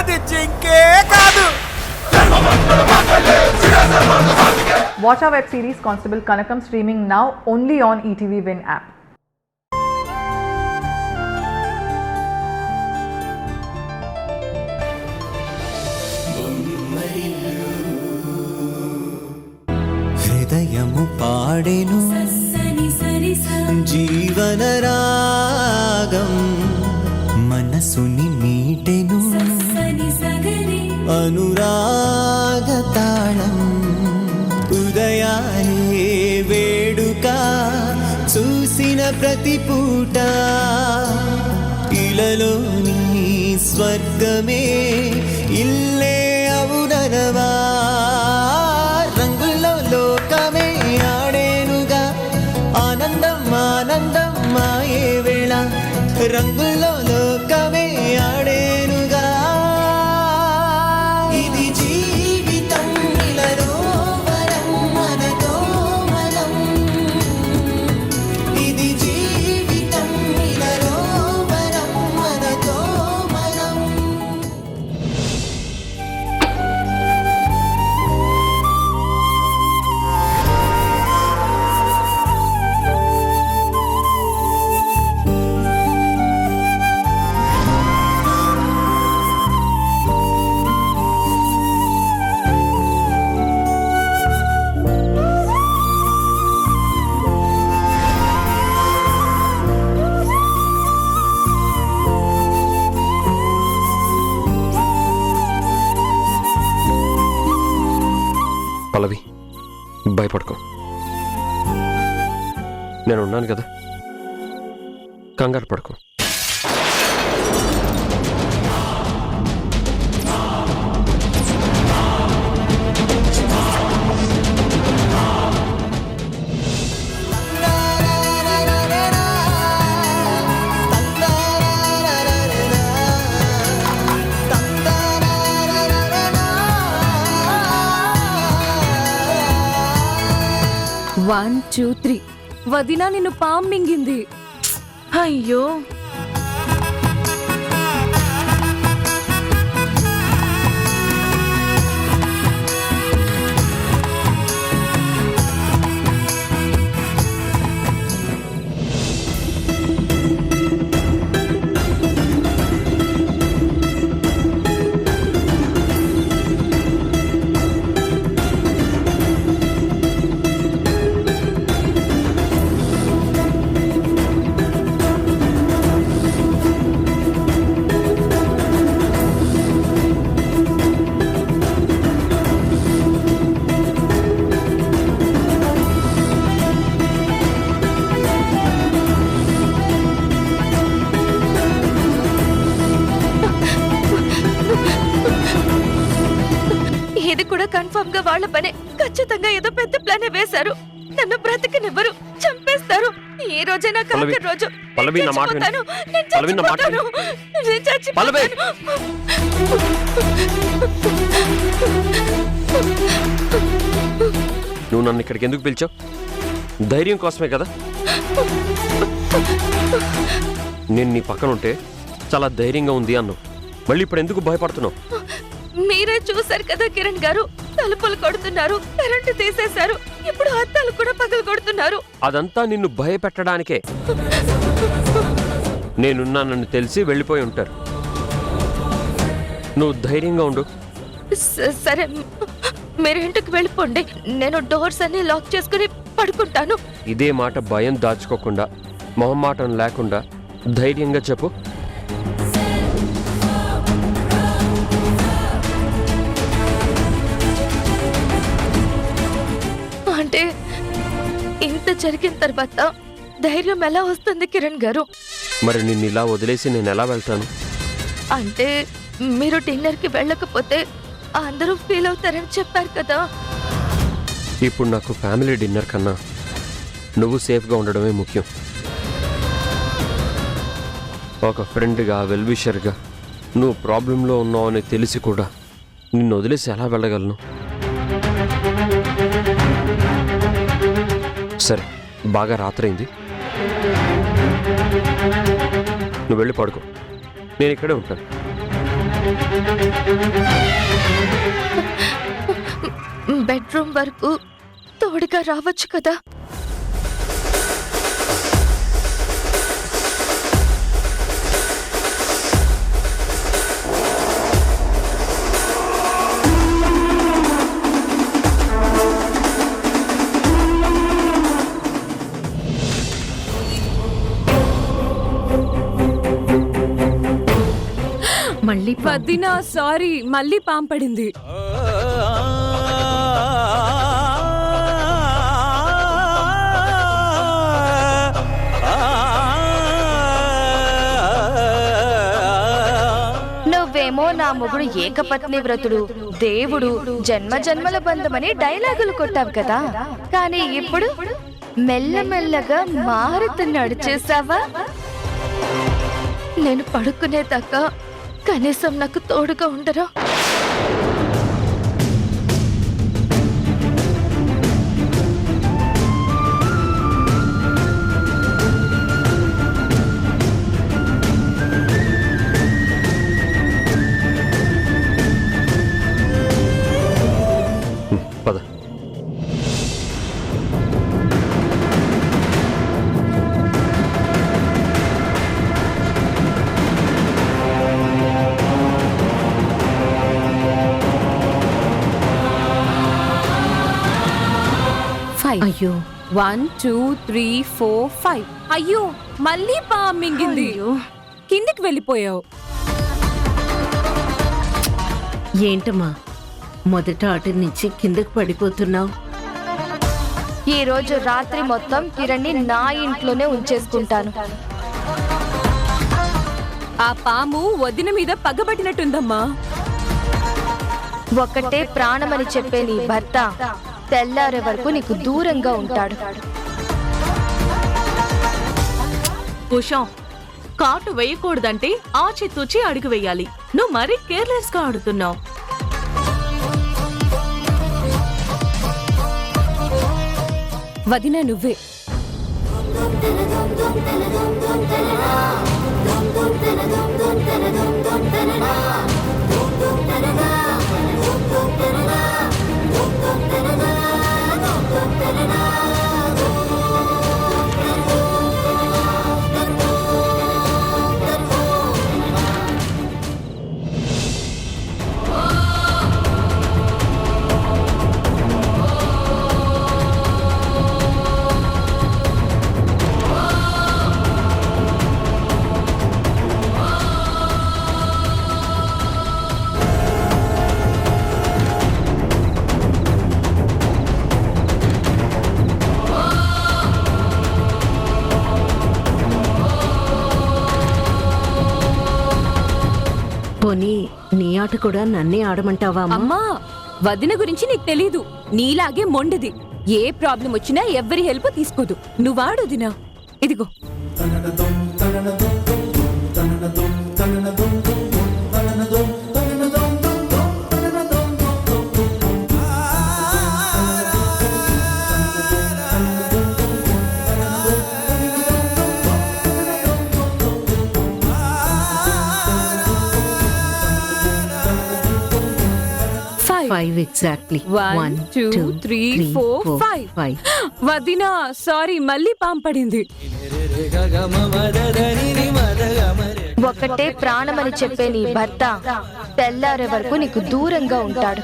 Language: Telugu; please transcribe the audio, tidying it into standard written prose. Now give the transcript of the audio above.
అది జింకే కాదు. Watch our web series Constable Kanakam streaming now only on ETV Win app. హృదయము పాడెను జీవన రాగం మనసుని మీటెను అనురాగ తాళం ఉదయాలే వేడుక చూసిన ప్రతి పూట ఇలలోని స్వర్గమే ఇల్లే అవుననవా రంగుల్లో లోకమే ఆడేనుగా ఆనందం ఆనందం మాయే వేళ రంగుల్లో లోకమే ఆడేనుగా ఇది జీవితం ఇలలో వరం మనతో మనం ఇది జీవితం ఇలలో వరం మనతో మనం పల్లవి, భయపడుకో, నేను ఉన్నాను కదా, కంగారు పడుకో. వన్ టూ త్రీ వదినా నిన్ను పాము మింగింది. అయ్యో ఇది కూడా కన్ఫర్మ్ గా వాళ్ళ పనే. ఖచ్చితంగా ఏదో పెద్ద ప్లాన్ వేశారు. నన్ను బ్రతకనివ్వరు, చంపేస్తారు. ఈ రోజే నా కరెక్ట్ రోజు. పల్లవి, నా మాట విను. పల్లవి, నా మాట విను. పల్లవి, నువ్వు నన్ను ఇక్కడికి ఎందుకు పిలిచావు? ధైర్యం కోసమే కదా. నేను నీ పక్కన ఉంటే చాలా ధైర్యంగా ఉంది అన్నావు. మళ్ళీ ఇప్పుడు ఎందుకు భయపడుతున్నావు? మీరే చూశారు కదా కిరణ్ గారు, తలుపులు కొడుతున్నారు, కరెంటు తీసేశారు, ఇప్పుడు అద్దాలు కూడా పగలు కొడుతున్నారు. అదంతా నిన్ను భయపెట్టడానికే. నేనున్నానని తెలిసి వెళ్ళిపోయి ఉంటారు. నువ్వు ధైర్యంగా ఉండు. సరే, మీరు ఇంటికి వెళ్ళిపోండి. నేను డోర్స్ అన్ని లాక్ చేసుకుని పడుకుంటాను. ఇదే మాట భయం దాచుకోకుండా, మొహమాటం లేకుండా ధైర్యంగా చెప్పు. అంటే ఇంత జరిగిన తర్వాత ధైర్యం ఎలా వస్తుంది కిరణ్ గారు? మరి నిన్ను ఇలా వదిలేసి నేను ఎలా వెళ్తాను? అంటే మీరు డిన్నర్కి వెళ్ళకపోతే అందరూ ఫీల్ అవుతారని చెప్పారు కదా. ఇప్పుడు నాకు ఫ్యామిలీ డిన్నర్ కన్నా నువ్వు సేఫ్గా ఉండడమే ముఖ్యం. ఒక ఫ్రెండ్గా, వెల్విషర్గా నువ్వు ప్రాబ్లంలో ఉన్నావు అని తెలిసి కూడా నిన్ను వదిలేసి ఎలా వెళ్ళగలను? సరే, బాగా రాత్రైంది, నువ్వు వెళ్ళి పడుకో, నేను ఇక్కడే ఉంటాను. బెడ్రూమ్ వరకు తోడుగా రావచ్చు కదా. మళ్ళీ వదినా సారీ, మళ్ళీ పాంపడింది. నువ్వేమో నా మొగుడు ఏకపత్ని వ్రతుడు, దేవుడు, జన్మ జన్మల బంధమని డైలాగులు కొట్టావు కదా. కానీ ఇప్పుడు మెల్లమెల్లగా మారుతున్నాడు చూసావా. నేను పడుకునేదాకా కనీసం నాకు తోడుగా ఉండరా? పద. అయ్యో 1 2 3 4 5. అయ్యో మళ్ళీ పాము మింగింది. కిందికి వెళ్ళిపోయావు. ఏంటమ్మా మొదట అటు నుంచి కిందకి పడిపోతున్నావు? ఈ రోజు రాత్రి మొత్తం కిరణ్ని నా ఇంట్లోనే ఉంచేసుకుంటాను. ఆ పాము వదిన మీద పగబట్టినట్టుందమ్మా. ఒకటే ప్రాణమని చెప్పే నీ భర్త తెల్లారే వరకు నీకు దూరంగా ఉంటాడు. ఉషా, కాటు వేయకూడదంటే ఆచితూచి అడుగు వేయాలి. నువ్వు మరీ కేర్లెస్ గా ఆడుతున్నావు. వదిన నువ్వే. పోనీ నీ ఆట కూడా నన్నే ఆడమంటావా అమ్మా? అమ్మా వదిన గురించి నీకు తెలీదు. నీలాగే మొండిది. ఏ ప్రాబ్లం వచ్చినా ఎవరి హెల్ప్ తీసుకోదు. నువ్వాడు వదినా. ఇదిగో ఫైవ్ ఎగ్జాక్ట్లీ 1 2 3 4 5. వదినా సారీ, మళ్ళీ పాంపడింది. ఒకటే ప్రాణమని చెప్పే నీ భర్త తెల్లారే వరకు నీకు దూరంగా ఉంటాడు.